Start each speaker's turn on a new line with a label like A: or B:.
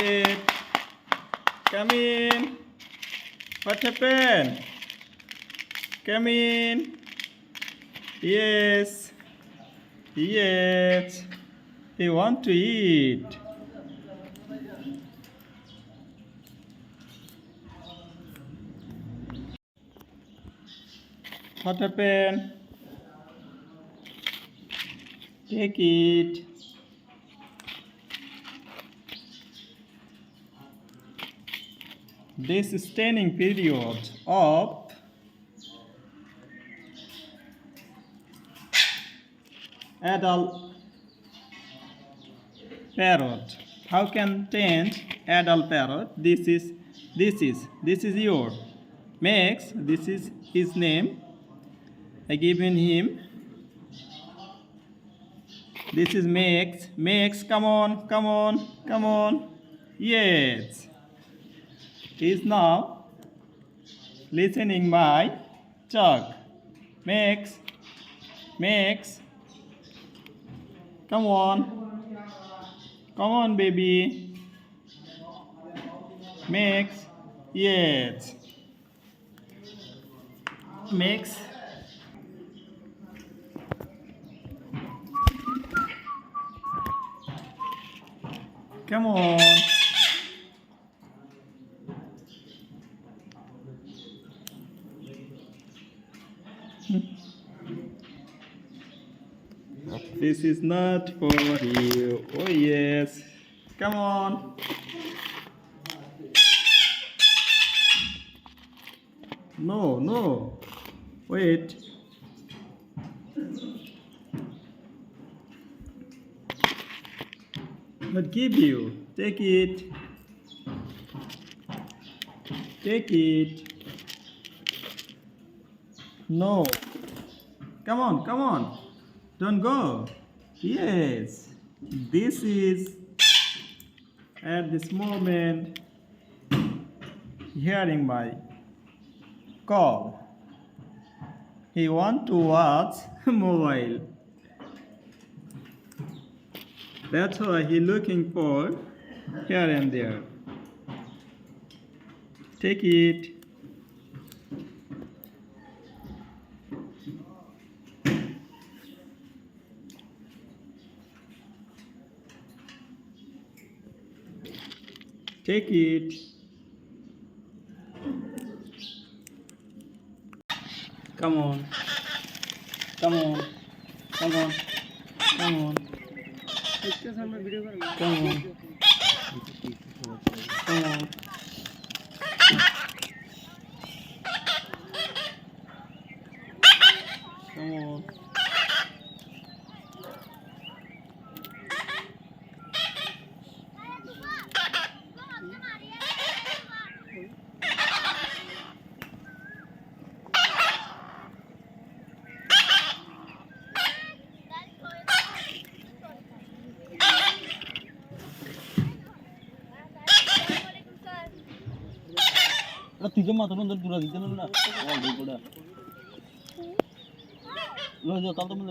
A: It. Come in. What happened? Come in. Yes. Yes. He want to eat. What happened? Take it. This staining period of adult parrot. How can change adult parrot? This is your Max. This is his name. I given him. This is Max. Max, come on. Yes. He is now listening my talk. Max, come on, baby. Max, yes. Max. Come on. This is not for you. Oh yes. Come on. No. Wait. But give you. Take it. No. Come on. Don't go. Yes. This is at this moment hearing my call. He want to watch mobile. That's why he looking for here and there. Take it. Take it. Come on. Come on.
B: Tiga mata nonton pura di jalan lah. Oh, di pura. Lo jauh kalau temen